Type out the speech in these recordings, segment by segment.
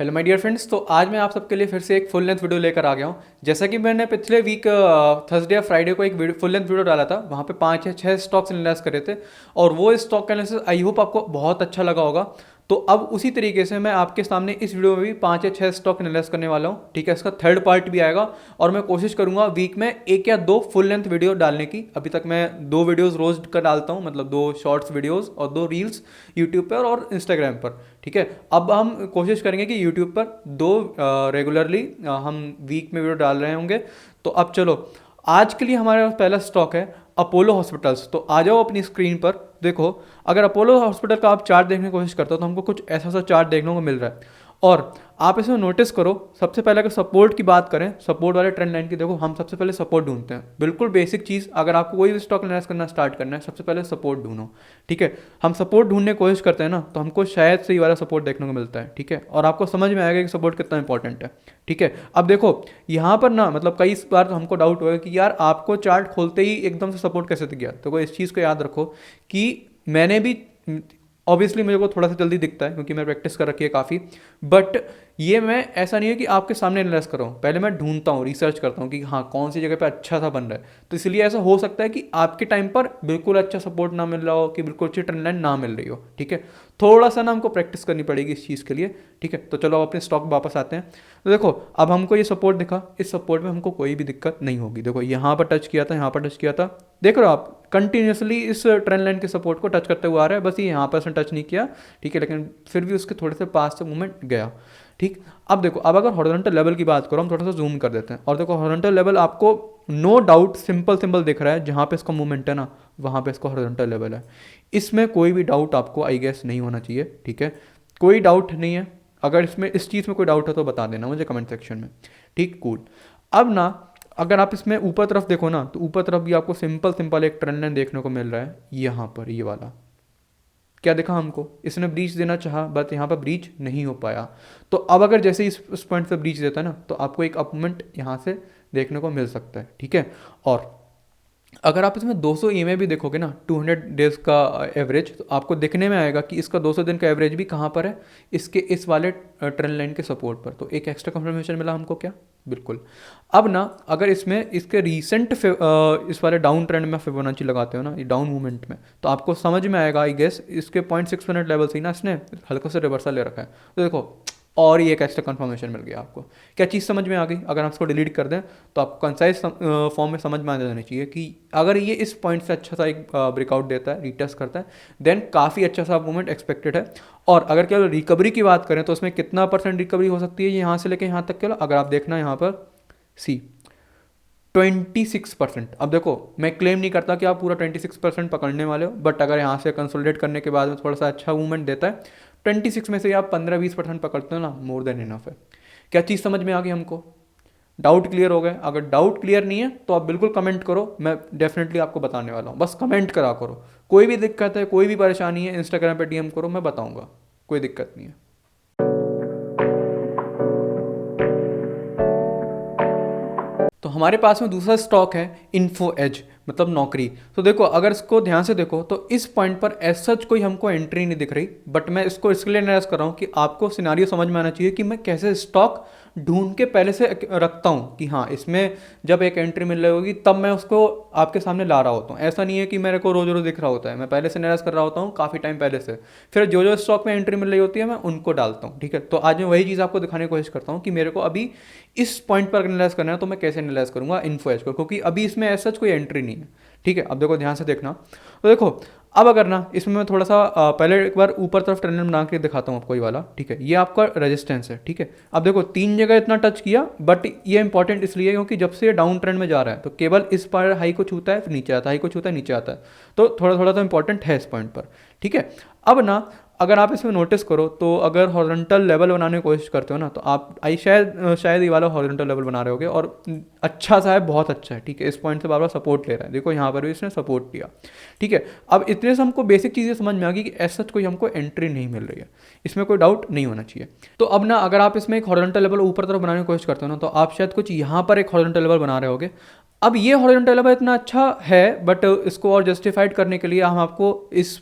Hello my dear friends. तो आज मैं आप सबके लिए फिर से एक फुल लेंथ वीडियो लेकर आ गया हूँ। जैसा कि मैंने पिछले वीक थर्सडे या फ्राइडे को एक फुल लेंथ वीडियो डाला था, वहाँ पे 5 या 6 स्टॉक्स एनालाइज करे थे और वो स्टॉक एनालिसिस आई होप आपको बहुत अच्छा लगा होगा। तो अब उसी तरीके से मैं आपके सामने इस वीडियो में भी 5 या 6 स्टॉक एनालाइज करने वाला हूँ। ठीक है, इसका थर्ड पार्ट भी आएगा और मैं कोशिश करूंगा वीक में 1 या 2 फुल लेंथ वीडियो डालने की। अभी तक मैं 2 वीडियोस रोज का डालता हूँ, मतलब 2 शॉर्ट्स वीडियोस और 2 रील्स यूट्यूब पर और इंस्टाग्राम पर। ठीक है, अब हम कोशिश करेंगे कि यूट्यूब पर 2 रेगुलरली हम वीक में वीडियो डाल रहे होंगे। तो अब चलो, आज के लिए हमारे पास पहला स्टॉक है अपोलो हॉस्पिटल्स। तो आ जाओ अपनी स्क्रीन पर, देखो अगर अपोलो हॉस्पिटल का आप चार्ट देखने की कोशिश करते हो तो हमको कुछ ऐसा सा चार्ट देखने को मिल रहा है। और आप इसमें नोटिस करो, सबसे पहले अगर सपोर्ट की बात करें, सपोर्ट वाले ट्रेंड लाइन की, देखो हम सबसे पहले सपोर्ट ढूंढते हैं। बिल्कुल बेसिक चीज़, अगर आपको कोई भी स्टॉक एनालाइज करना स्टार्ट करना है, सबसे पहले सपोर्ट ढूंढो। ठीक है, हम सपोर्ट ढूंढने की कोशिश करते हैं ना, तो हमको शायद से ये वाला सपोर्ट देखने को मिलता है। ठीक है, और आपको समझ में आएगा कि सपोर्ट कितना इंपॉर्टेंट है। ठीक है, अब देखो यहाँ पर ना, मतलब कई बार हमको डाउट होगा कि यार आपको चार्ट खोलते ही एकदम से सपोर्ट कैसे दिख गया। तो इस चीज़ को याद रखो कि मैंने भी, ऑब्वियसली मेरे को थोड़ा सा जल्दी दिखता है क्योंकि मैं प्रैक्टिस कर रखी है काफ़ी, बट ये मैं ऐसा नहीं है कि आपके सामने एनालाइज कर रहा हूँ, पहले मैं ढूंढता हूँ, रिसर्च करता हूँ कि हाँ कौन सी जगह पे अच्छा सा बन रहा है। तो इसलिए ऐसा हो सकता है कि आपके टाइम पर बिल्कुल अच्छा सपोर्ट ना मिल रहा हो, कि बिल्कुल अच्छी ट्रेंड लाइन ना मिल रही हो। ठीक है, थोड़ा सा ना हमको प्रैक्टिस करनी पड़ेगी इस चीज़ के लिए। ठीक है, तो चलो अपने स्टॉक वापस आते हैं। तो देखो अब हमको ये सपोर्ट दिखा, इस सपोर्ट में हमको कोई भी दिक्कत नहीं होगी। देखो यहाँ पर टच किया था, यहाँ पर टच किया था, देख रहे हो आप कंटिन्यूसली इस ट्रेंड लाइन के सपोर्ट को टच करते हुए आ रहा है। बस ये यहाँ पर उसने टच नहीं किया, ठीक है, लेकिन फिर भी उसके थोड़े से पास से मूवमेंट गया। ठीक, अब देखो, अब अगर हॉरिजॉन्टल लेवल की बात करो, हम थोड़ा सा जूम कर देते हैं और देखो हॉरिजॉन्टल लेवल आपको नो डाउट सिंपल सिंपल दिख रहा है, जहाँ पे इसका मूवमेंट है ना वहाँ पे इसका हॉरिजॉन्टल लेवल है। इसमें कोई भी डाउट आपको आई गेस नहीं होना चाहिए। ठीक है, कोई डाउट नहीं है। अगर इसमें इस चीज़ में कोई डाउट है तो बता देना मुझे कमेंट सेक्शन में। ठीक, कूल। अब ना अगर आप इसमें ऊपर तरफ देखो ना, तो ऊपर तरफ भी आपको सिंपल सिंपल एक ट्रेंड लाइन देखने को मिल रहा है। यहाँ पर ये वाला क्या दिखा हमको, इसने ब्रीच देना चाहा बट यहाँ पर ब्रीच नहीं हो पाया। तो अब अगर जैसे इस पॉइंट से ब्रीच देता है ना, तो आपको एक अपमूवमेंट यहाँ से देखने को मिल सकता है। ठीक है, और अगर आप इसमें 200 ईएमए भी देखोगे ना, 200 डेज का एवरेज, तो आपको देखने में आएगा कि इसका 200 दिन का एवरेज भी कहाँ पर है, इसके इस वाले ट्रेंड लाइन के सपोर्ट पर। तो एक एक्स्ट्रा कंफर्मेशन मिला हमको क्या, बिल्कुल। अब ना अगर इसमें इसके रीसेंट इस वाले डाउन ट्रेंड में फिबोनाची लगाते हो ना, ये डाउन मूवमेंट में, तो आपको समझ में आएगा आई गेस इसके 0.6 मिनट लेवल से ही ना इसने हल्का से रिवर्सल ले रखा है। तो देखो, और ये एक एक्स्ट्रा कंफर्मेशन मिल गया आपको। क्या चीज़ समझ में आ गई? अगर हम इसको डिलीट कर दें तो आपको कंसाइज फॉर्म में समझ में आ जानी चाहिए कि अगर ये इस पॉइंट से अच्छा सा एक ब्रेकआउट देता है, रिटेस्ट करता है, देन काफ़ी अच्छा सा मूवमेंट एक्सपेक्टेड है। और अगर केवल रिकवरी की बात करें तो उसमें कितना % रिकवरी हो सकती है यहाँ से लेकर यहाँ तक के, अगर आप देखना यहाँ पर सी 26%। अब देखो मैं क्लेम नहीं करता कि आप पूरा 26% पकड़ने वाले हो, बट अगर यहाँ से कंसोलिडेट करने के बाद में थोड़ा सा अच्छा मूवमेंट देता है, 26 में से आप 15-20% पकड़ते हो ना, मोर देन इनफ है। क्या चीज़ समझ में आ गई हमको? डाउट क्लियर हो गए? अगर डाउट क्लियर नहीं है तो आप बिल्कुल कमेंट करो, मैं डेफिनेटली आपको बताने वाला हूँ। बस कमेंट करा करो, कोई भी दिक्कत है, कोई भी परेशानी है, इंस्टाग्राम पर डीएम करो, मैं बताऊँगा, कोई दिक्कत नहीं है। तो हमारे पास में दूसरा स्टॉक है इन्फो एज, मतलब नौकरी। तो देखो अगर इसको ध्यान से देखो तो इस पॉइंट पर एज सच कोई हमको एंट्री नहीं दिख रही, बट मैं इसको इसके लिए एनालाइज कर रहा हूँ कि आपको सिनारियो समझ में आना चाहिए कि मैं कैसे स्टॉक ढूंढ के पहले से रखता हूँ कि हाँ इसमें जब एक एंट्री मिल रही होगी तब मैं उसको आपके सामने ला रहा होता हूँ। ऐसा नहीं है कि मेरे को रोज रोज दिख रहा होता है, मैं पहले से एनालाइज कर रहा होता हूँ काफ़ी टाइम पहले से, फिर जो जो स्टॉक में एंट्री मिल रही होती है मैं उनको डालता हूँ। ठीक है, तो आज मैं वही चीज़ आपको दिखाने की कोशिश करता हूँ कि मेरे को अभी इस पॉइंट पर एनालाइज करना है तो मैं कैसे एनालाइज करूँगा इन्फो एज को, क्योंकि अभी इसमें ऐसा कोई एंट्री नहीं है। ठीक है, अब देखो ध्यान से देखना। तो देखो अब अगर ना इसमें मैं थोड़ा सा पहले एक बार ऊपर तरफ ट्रेंड बना के दिखाता हूँ आपको, ये वाला। ठीक है, ये आपका रेजिस्टेंस है। ठीक है, अब देखो 3 जगह इतना टच किया, बट ये इंपॉर्टेंट इसलिए क्योंकि जब से ये डाउन ट्रेंड में जा रहा है तो केवल इस पर हाई को छूता है, फिर नीचे आता है, हाई को छूता है, नीचे आता है। तो थोड़ा थोड़ा तो इंपॉर्टेंट है इस पॉइंट पर। ठीक है, अब ना अगर आप इसमें नोटिस करो तो अगर हॉरिजॉन्टल लेवल बनाने की कोशिश करते हो ना, तो आप शायद ये वाला हॉरिजॉन्टल लेवल बना रहे होगे और अच्छा सा है, बहुत अच्छा है। ठीक है, इस पॉइंट से बार बार सपोर्ट ले रहा है, देखो यहाँ पर भी इसने सपोर्ट लिया। ठीक है, अब इतने से हमको बेसिक चीज़ें समझ में आ गई कि ऐसा कोई हमको एंट्री नहीं मिल रही है, इसमें कोई डाउट नहीं होना चाहिए। तो अब ना अगर आप इसमें एक हॉरिजॉन्टल लेवल ऊपर तरफ बनाने की कोशिश करते हो ना, तो आप शायद कुछ यहाँ पर एक हॉरिजॉन्टल लेवल बना रहे होगे। अब ये हॉरिजॉन्टल लेवल इतना अच्छा है, बट इसको और जस्टिफाइड करने के लिए हम आपको इस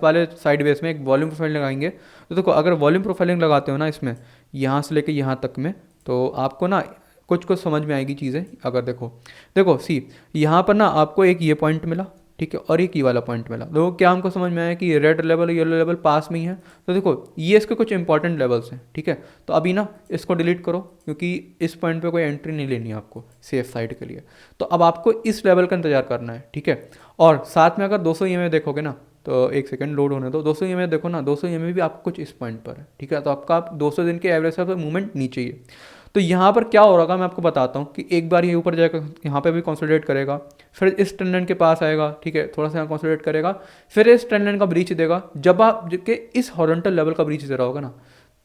वाले साइड बेस में एक वॉल्यूम प्रोफाइल लगाएंगे। तो देखो अगर वॉल्यूम प्रोफाइलिंग लगाते हो ना इसमें, यहाँ से लेके यहाँ तक में, तो आपको ना कुछ कुछ समझ में आएगी चीज़ें। अगर देखो देखो सी, यहाँ पर ना आपको एक ये पॉइंट मिला, ठीक है, और एक ये वाला पॉइंट मिला। देखो क्या हमको समझ में आया कि red level yellow level pass में ही है। तो देखो ये इसके कुछ इंपॉर्टेंट लेवल्स हैं, ठीक है। तो अभी ना इसको डिलीट करो, क्योंकि इस पॉइंट पे कोई एंट्री नहीं लेनी है आपको सेफ साइड के लिए। तो अब आपको इस लेवल का इंतजार करना है, ठीक है। और साथ में अगर 200 EMA देखोगे ना, तो एक सेकंड लोड होने दो, 200 EMA देखो ना, 200 EMA भी आपको कुछ इस पॉइंट पर है, ठीक है। तो आपका आप 200 दिन के एवरेज से मूवमेंट नीचे ही है। तो यहाँ पर क्या हो रहा मैं आपको बताता हूँ कि एक बार ये ऊपर जाएगा, यहाँ पे भी कंसोलिडेट करेगा, फिर इस ट्रेंड लाइन के पास आएगा, ठीक है, थोड़ा सा यहाँ कंसोलिडेट करेगा, फिर इस ट्रेंड लाइन का ब्रीच देगा। जब आप के इस हॉरिजॉन्टल लेवल का ब्रीच दे रहा होगा ना,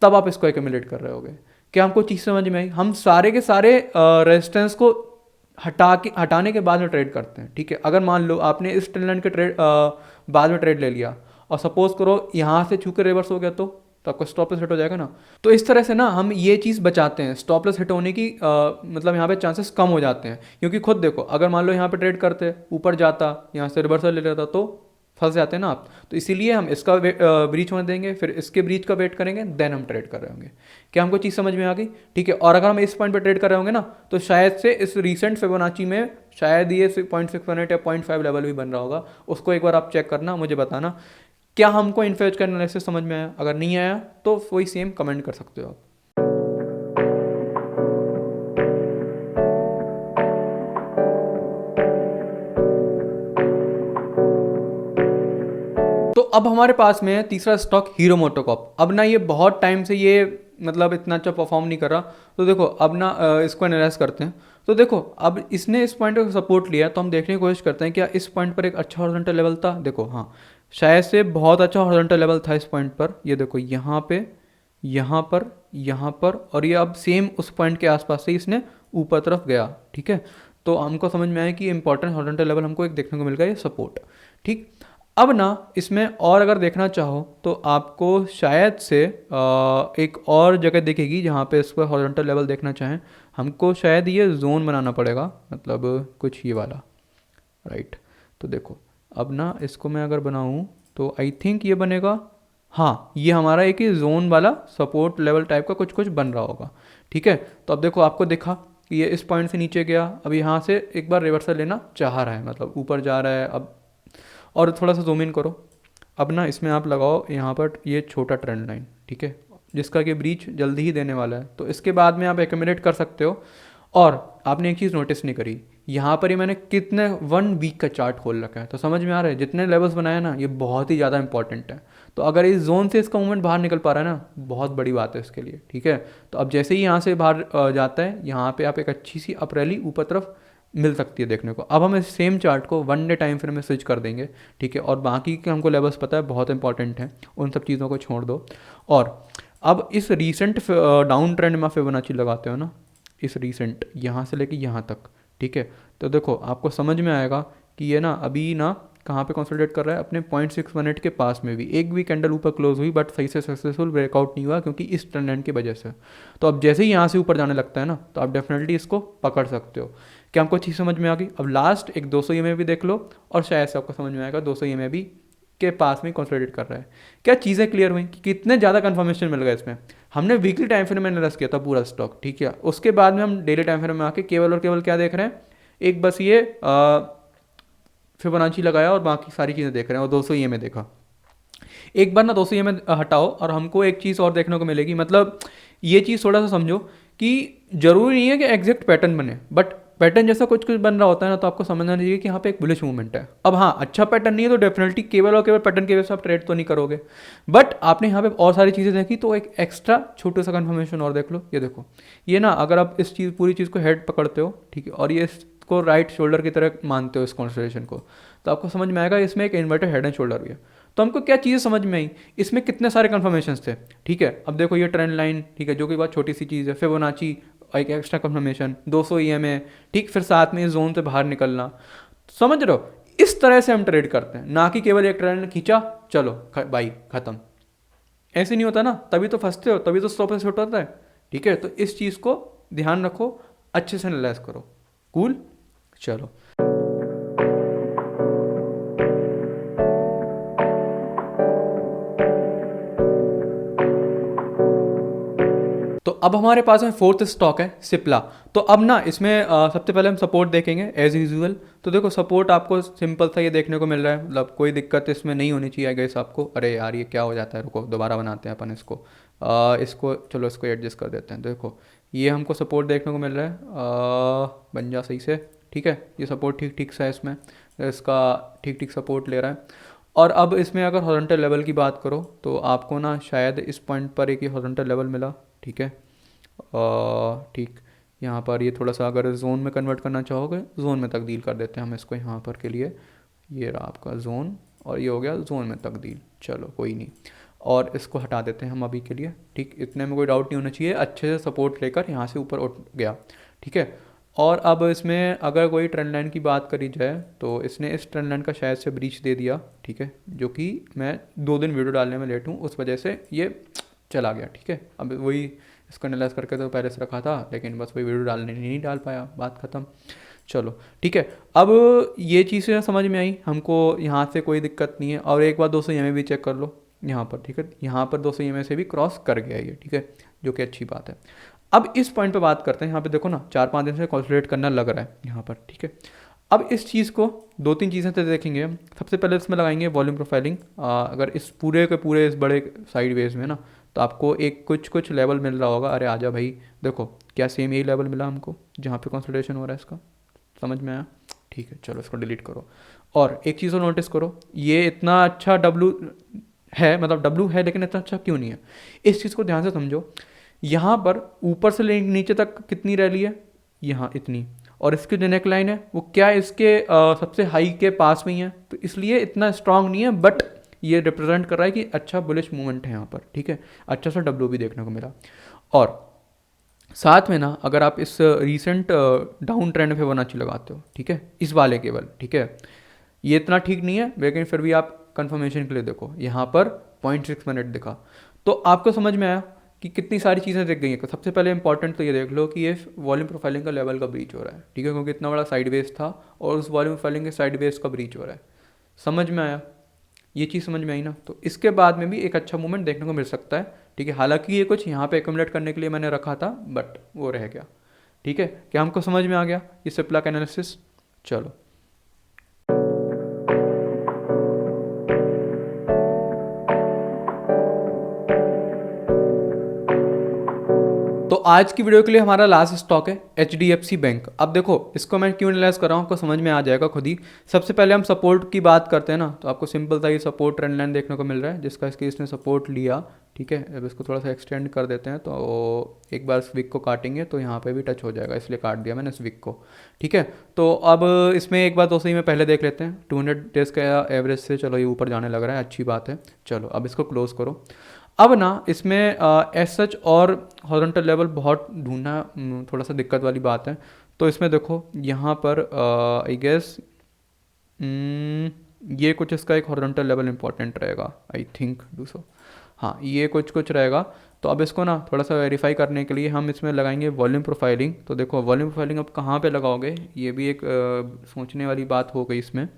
तब आप इसको एक्यूमुलेट कर रहे होगे। क्या हमको चीज़ समझ में आई? हम सारे के सारे रेजिस्टेंस को हटाने के बाद में ट्रेड करते हैं, ठीक है। अगर मान लो आपने इस ट्रेंड लाइन के ट्रेड बाद में ट्रेड ले लिया, और सपोज करो यहाँ से छू के रिवर्स हो गया, तो आपका स्टॉप लॉस हिट हो जाएगा ना। तो इस तरह से ना हम ये चीज़ बचाते हैं, स्टॉप लॉस हिट होने की मतलब यहाँ पे चांसेस कम हो जाते हैं। क्योंकि खुद देखो, अगर मान लो यहाँ पे ट्रेड करते, ऊपर जाता, यहाँ से रिवर्सल ले लेता, तो फंस जाते हैं ना आप। तो इसीलिए हम इसका ब्रीच होने देंगे, फिर इसके ब्रीच का वेट करेंगे, देन हम ट्रेड कर रहे होंगे। क्या हमको चीज़ समझ में आ गई? ठीक है। और अगर हम इस पॉइंट पे ट्रेड कर रहे होंगे ना, तो शायद से इस रीसेंट फिबोनाची में शायद ये 0.618 या 0.5 लेवल भी बन रहा होगा। उसको एक बार आप चेक करना, मुझे बताना क्या हमको इन्फेज का एनालिसिस समझ में आया। अगर नहीं आया तो वही सेम कमेंट कर सकते हो आप। तो अब हमारे पास में है तीसरा स्टॉक हीरो मोटोकॉर्प। अब ना ये बहुत टाइम से ये मतलब इतना अच्छा परफॉर्म नहीं कर रहा। तो देखो अब ना इसको एनालाइज करते हैं। तो देखो अब इसने इस पॉइंट पर सपोर्ट लिया, तो हम देखने की कोशिश करते हैं क्या इस पॉइंट पर एक अच्छा हॉरिजॉन्टल लेवल था। देखो हाँ, शायद से बहुत अच्छा हॉरिजॉन्टल लेवल था इस पॉइंट पर। ये देखो यहाँ पे, यहाँ पर, यहाँ पर, और ये अब सेम उस पॉइंट के आसपास से इसने ऊपर तरफ गया, ठीक है। तो हमको समझ में आया कि इंपॉर्टेंट हॉरिजॉन्टल लेवल हमको एक देखने को मिल गया, ये सपोर्ट, ठीक। अब ना इसमें और अगर देखना चाहो तो आपको शायद से एक और जगह दिखेगी जहाँ पे इसको हॉरिजॉन्टल लेवल देखना चाहें। हमको शायद ये जोन बनाना पड़ेगा, मतलब कुछ ये वाला, राइट। तो देखो अब ना इसको मैं अगर बनाऊँ तो आई थिंक ये बनेगा, हाँ, ये हमारा एक ही जोन वाला सपोर्ट लेवल टाइप का कुछ कुछ बन रहा होगा, ठीक है। तो अब देखो आपको दिखा कि ये इस पॉइंट से नीचे गया, अब यहाँ से एक बार रिवर्सल लेना चाह रहा है, मतलब ऊपर जा रहा है अब। और थोड़ा सा जूम इन करो, अब ना इसमें आप लगाओ यहाँ पर ये छोटा ट्रेंड लाइन, ठीक है, जिसका कि ब्रीच जल्दी ही देने वाला है। तो इसके बाद में आप एक्यूमुलेट कर सकते हो। और आपने एक चीज़ नोटिस नहीं करी, यहाँ पर ही मैंने कितने 1 वीक का चार्ट खोल रखा है। तो समझ में आ रहा है, जितने लेवल्स बनाए ना, ये बहुत ही ज़्यादा इंपॉर्टेंट है। तो अगर इस जोन से इसका मूवमेंट बाहर निकल पा रहा है ना, बहुत बड़ी बात है इसके लिए, ठीक है। तो अब जैसे ही यहाँ से बाहर जाता है, यहाँ पे आप एक अच्छी सी अप रैली ऊपर तरफ मिल सकती है देखने को। अब हम इस सेम चार्ट को 1 डे टाइम फ्रेम में स्विच कर देंगे, ठीक है। और बाकी के हमको लेवल्स पता है बहुत इंपॉर्टेंट हैं, उन सब चीज़ों को छोड़ दो। और अब इस रीसेंट डाउन ट्रेंड में फिबोनाची लगाते हो ना, इस रीसेंट यहाँ से लेके यहाँ तक, ठीक है। तो देखो आपको समझ में आएगा कि ये ना अभी ना कहाँ पे कंसोलिडेट कर रहा है, अपने 0.618 के पास में भी। एक भी कैंडल ऊपर क्लोज हुई, बट सही से सक्सेसफुल ब्रेकआउट नहीं हुआ, क्योंकि इस ट्रेंड लाइन की वजह से। तो अब जैसे ही यहाँ से ऊपर जाने लगता है ना, तो आप डेफिनेटली इसको पकड़ सकते हो। क्या हमको चीज़ समझ में आ गई? अब लास्ट एक 200 EMA भी देख लो, और शायद से आपको समझ में आएगा 200 EMA भी के पास में कंसोलिडेट कर रहा है। क्या चीज़ें क्लियर हुई कि कितने ज़्यादा कंफर्मेशन मिल गया इसमें? हमने वीकली टाइम फ्रेम में एनालाइज किया था पूरा स्टॉक, ठीक है। उसके बाद में हम डेली टाइम फ्रेम में आके केवल और केवल क्या देख रहे हैं, एक बस ये फिबोनाची लगाया और बाकी सारी चीज़ें देख रहे हैं, और 200 EMA देखा। एक बार ना 200 EMA हटाओ और हमको एक चीज़ और देखने को मिलेगी। मतलब ये चीज़ थोड़ा सा समझो कि जरूरी नहीं है कि एग्जैक्ट पैटर्न बने, बट पैटर्न जैसा कुछ कुछ बन रहा होता है ना, तो आपको समझना चाहिए कि यहाँ पे एक बुलिश मूवमेंट है। अब हाँ, अच्छा पैटर्न नहीं है तो डेफिनेटली केवल और केवल पैटर्न की वजह से आप ट्रेड तो नहीं करोगे, बट आपने यहाँ पे और सारी चीज़ें देखी, तो एक एक्स्ट्रा छोटा सा कन्फर्मेशन और देख लो। ये देखो, ये ना अगर आप इस चीज़ पूरी चीज़ को हेड पकड़ते हो, ठीक है, और ये इसको राइट शोल्डर की तरह मानते हो इस कॉन्स्टलेशन को, तो आपको समझ में आएगा इसमें एक इन्वर्टेड हेड एंड शोल्डर भी है। तो हमको क्या चीज़ें समझ में आई, इसमें कितने सारे कन्फर्मेशन थे, ठीक है। अब देखो ये ट्रेंड लाइन, ठीक है, जो कि बहुत छोटी सी चीज़ है, फिबोनाची, एक एक्स्ट्रा कंफर्मेशन, 200 EMA, ठीक, फिर साथ में इस जोन से बाहर निकलना। समझ रहे हो, इस तरह से हम ट्रेड करते हैं, ना कि केवल एक ट्रेंड खींचा चलो भाई खत्म। ऐसे नहीं होता ना, तभी तो फंसते हो, तभी तो स्टॉप लॉस हिट होता है, ठीक है। तो इस चीज़ को ध्यान रखो, अच्छे से एनालाइज करो। कूल, चलो। अब हमारे पास में फोर्थ स्टॉक है सिप्ला। तो अब ना इसमें सबसे पहले हम सपोर्ट देखेंगे एज यूजुअल। तो देखो सपोर्ट आपको सिंपल सा ये देखने को मिल रहा है, मतलब कोई दिक्कत इसमें नहीं होनी चाहिए आई गेस आपको। अरे यार ये क्या हो जाता है, रुको दोबारा बनाते हैं अपन इसको। इसको चलो इसको एडजस्ट कर देते हैं। देखो ये हमको सपोर्ट देखने को मिल रहा है, बन जा सही से, ठीक है। ये सपोर्ट ठीक ठीक सा है, इसमें इसका ठीक ठीक सपोर्ट ले रहा है। और अब इसमें अगर हॉरिजॉन्टल लेवल की बात करो तो आपको ना शायद इस पॉइंट पर एक ही हॉरिजॉन्टल लेवल मिला, ठीक है। ठीक, यहाँ पर ये थोड़ा सा अगर जोन में कन्वर्ट करना चाहोगे जोन में तब्दील कर देते हैं हम इसको यहाँ पर के लिए। ये रहा आपका जोन और ये हो गया जोन में तब्दील, चलो कोई नहीं। और इसको हटा देते हैं हम अभी के लिए, ठीक। इतने में कोई डाउट नहीं होना चाहिए, अच्छे से सपोर्ट लेकर यहाँ से ऊपर उठ गया, ठीक है। और अब इसमें अगर कोई ट्रेंड लाइन की बात करी जाए तो इसने इस ट्रेंड लाइन का शायद से ब्रीच दे दिया, ठीक है, जो कि मैं 2 दिन वीडियो डालने में लेट हूँ उस वजह से ये चला गया, ठीक है। अब वही इसको एनालाइज करके तो पहले से रखा था, लेकिन बस वही वीडियो डालने नहीं डाल पाया, बात ख़त्म। चलो ठीक है, अब ये चीज़ें समझ में आई हमको, यहाँ से कोई दिक्कत नहीं है। और एक बार 200 EMA भी चेक कर लो यहाँ पर, ठीक है। यहाँ पर 200 EMA से भी क्रॉस कर गया ये, ठीक है, जो कि अच्छी बात है। अब इस पॉइंट पे बात करते हैं, यहाँ पे देखो ना 4-5 दिन से कंसोलिडेट करना लग रहा है यहाँ पर, ठीक है। अब इस चीज़ को 2-3 चीज़ें तो देखेंगे। सबसे पहले इसमें लगाएंगे वॉल्यूम प्रोफाइलिंग। अगर इस पूरे के पूरे इस बड़े साइड वेज में ना तो आपको एक कुछ लेवल मिल रहा होगा। अरे आजा भाई, देखो क्या सेम यही लेवल मिला हमको जहाँ पे कंसोलिडेशन हो रहा है इसका, समझ में आया, ठीक है। चलो इसको डिलीट करो। और एक चीज़ और नोटिस करो, ये इतना अच्छा डब्लू है, मतलब डब्लू है लेकिन इतना अच्छा क्यों नहीं है, इस चीज़ को ध्यान से समझो। यहाँ पर ऊपर से नीचे तक कितनी रैली है, यहाँ इतनी, और इसकी जो नेक लाइन है वो क्या इसके सबसे हाई के पास में ही है, तो इसलिए इतना स्ट्रांग नहीं है, बट ये रिप्रेजेंट कर रहा है कि अच्छा बुलिश मूवमेंट है यहाँ पर, ठीक है। अच्छा सा डब्ल्यू भी देखने को मिला। और साथ में ना अगर आप इस रीसेंट डाउन ट्रेंड फिबोनाची लगाते हो, ठीक है, इस वाले केवल, ठीक है, ये इतना ठीक नहीं है लेकिन फिर भी आप कंफर्मेशन के लिए देखो यहाँ पर 0.6 मिनट दिखा, तो आपको समझ में आया कि कितनी सारी चीज़ें दिख गई हैं। सबसे पहले इंपॉर्टेंट तो ये देख लो कि ये वॉल्यूम प्रोफाइलिंग का लेवल का ब्रीच हो रहा है, ठीक है, क्योंकि इतना बड़ा साइड वेज था और उस वॉल्यूम प्रोफाइलिंग के साइड वेज का ब्रीच हो रहा है। समझ में आया, ये चीज़ समझ में आई ना। तो इसके बाद में भी एक अच्छा मूवमेंट देखने को मिल सकता है, ठीक है। हालांकि ये कुछ यहाँ पे एक्यूमुलेट करने के लिए मैंने रखा था, बट वो रह गया, ठीक है। क्या हमको समझ में आ गया ये सिप्ला का एनालिसिस? चलो तो आज की वीडियो के लिए हमारा लास्ट स्टॉक है HDFC बैंक। अब देखो इसको मैं क्यों एनालाइज कर रहा हूँ आपको समझ में आ जाएगा खुद ही। सबसे पहले हम सपोर्ट की बात करते हैं ना, तो आपको सिंपल सा ये सपोर्ट ट्रेंड लाइन देखने को मिल रहा है जिसका इसके इसने सपोर्ट लिया, ठीक है। अब इसको थोड़ा सा एक्सटेंड कर देते हैं, तो एक बार इस विक को काटेंगे तो यहाँ पे भी टच हो जाएगा, इसलिए काट दिया मैंने इस विक को, ठीक है। तो अब इसमें एक बार 200 में पहले देख लेते हैं 200 डेज का एवरेज से, चलो ये ऊपर जाने लग रहा है, अच्छी बात है। चलो अब इसको क्लोज करो। अब ना इसमें एज सच और हॉरिजॉन्टल लेवल बहुत ढूंढना थोड़ा सा दिक्कत वाली बात है। तो इसमें देखो यहाँ पर आई गेस ये कुछ इसका एक हॉरिजॉन्टल लेवल इंपॉर्टेंट रहेगा, आई थिंक डू सो, हाँ ये कुछ रहेगा। तो अब इसको ना थोड़ा सा वेरीफाई करने के लिए हम इसमें लगाएंगे वॉल्यूम प्रोफाइलिंग। तो देखो वॉल्यूम प्रोफाइलिंग अब कहाँ पे लगाओगे, ये भी एक सोचने वाली बात हो गई इसमें।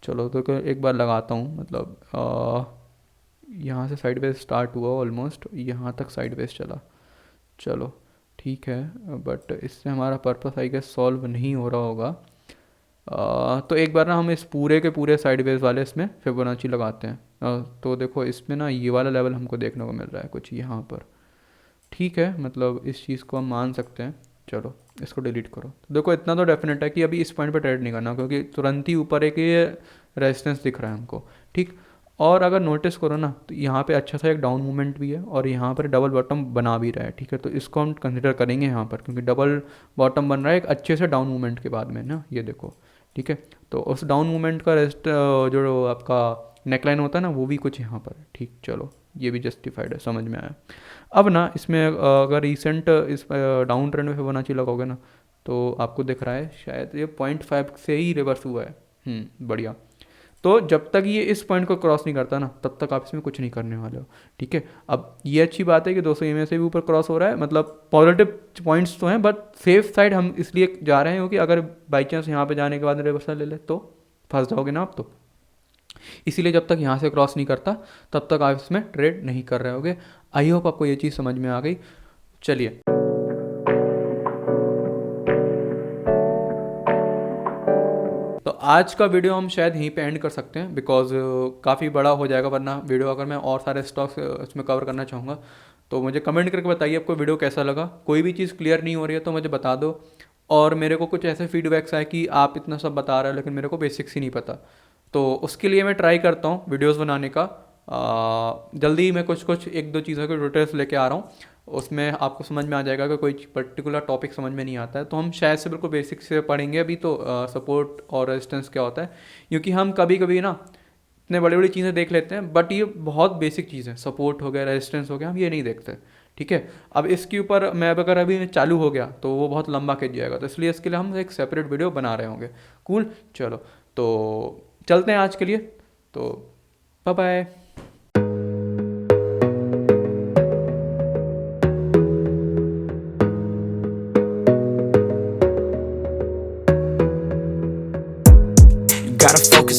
चलो तो एक बार लगाता हूँ, मतलब यहाँ से साइड वेज स्टार्ट हुआ ऑलमोस्ट यहाँ तक साइड वेज चला, चलो ठीक है, बट इससे हमारा पर्पस आई गेस सॉल्व नहीं हो रहा होगा। तो एक बार ना हम इस पूरे के पूरे साइड वेज वाले इसमें फिबोनाची लगाते हैं। तो देखो इसमें ना ये वाला लेवल हमको देखने को मिल रहा है कुछ यहाँ पर, ठीक है, मतलब इस चीज़ को हम मान सकते हैं। चलो इसको डिलीट करो। तो देखो इतना तो डेफिनेट है कि अभी इस पॉइंट पर ट्रेड नहीं करना, क्योंकि तुरंत ही ऊपर एक ये रेजिस्टेंस दिख रहा है हमको, ठीक। और अगर नोटिस करो ना तो यहाँ पे अच्छा सा एक डाउन मूवमेंट भी है और यहाँ पर डबल बॉटम बना भी रहा है, ठीक है। तो इसको हम कंसिडर करेंगे यहाँ पर, क्योंकि डबल बॉटम बन रहा है एक अच्छे से डाउन मूवमेंट के बाद में ना, ये देखो, ठीक है। तो उस डाउन मूवमेंट का रेस्ट जो आपका नेकलाइन होता है ना वो भी कुछ यहाँ पर है, ठीक। चलो ये भी जस्टिफाइड है, समझ में आया। अब ना इसमें अगर रिसेंट इस डाउन ट्रेंड में फिबोनाची लगाओगे ना तो आपको दिख रहा है शायद ये 0.5 से ही रिवर्स हुआ है, बढ़िया। तो जब तक ये इस पॉइंट को क्रॉस नहीं करता ना तब तक आप इसमें कुछ नहीं करने वाले हो, ठीक है। अब ये अच्छी बात है कि 200 EMA से भी ऊपर क्रॉस हो रहा है, मतलब पॉजिटिव पॉइंट्स तो हैं, बट सेफ साइड हम इसलिए जा रहे हैं क्योंकि अगर बाई चांस यहाँ पे जाने के बाद रिवर्सल ले ले तो फंस जाओगे ना आप, तो इसीलिए जब तक यहाँ से क्रॉस नहीं करता तब तक आप इसमें ट्रेड नहीं कर रहे होगे। आई होप आपको ये चीज़ समझ में आ गई। चलिए, तो आज का वीडियो हम शायद यहीं पे एंड कर सकते हैं, बिकॉज काफ़ी बड़ा हो जाएगा, वरना वीडियो अगर मैं और सारे स्टॉक्स इसमें कवर करना चाहूँगा। तो मुझे कमेंट करके बताइए आपको वीडियो कैसा लगा। कोई भी चीज़ क्लियर नहीं हो रही है तो मुझे बता दो। और मेरे को कुछ ऐसे फीडबैक्स आए कि आप इतना सब बता रहे हो लेकिन मेरे को बेसिक्स ही नहीं पता, तो उसके लिए मैं ट्राई करता हूँ वीडियोस बनाने का। जल्दी ही मैं कुछ कुछ एक दो चीज़ों के ट्यूटोरियल्स लेके आ रहा हूँ, उसमें आपको समझ में आ जाएगा कि कोई पर्टिकुलर टॉपिक समझ में नहीं आता है तो हम शायद से बिल्कुल बेसिक से पढ़ेंगे अभी तो, सपोर्ट और रेजिस्टेंस क्या होता है। क्योंकि हम कभी कभी ना इतने बड़ी बड़ी चीज़ें देख लेते हैं, बट ये बहुत बेसिक चीज़ है, सपोर्ट हो गया, रेजिस्टेंस हो गया, हम ये नहीं देखते। ठीक है, अब इसके ऊपर मैं अगर अभी चालू हो गया तो वो बहुत लंबा खिंच जाएगा, तो इसलिए इसके लिए हम एक सेपरेट वीडियो बना रहे होंगे। कूल, चलो तो चलते हैं आज के लिए, तो बाय बाय। Gotta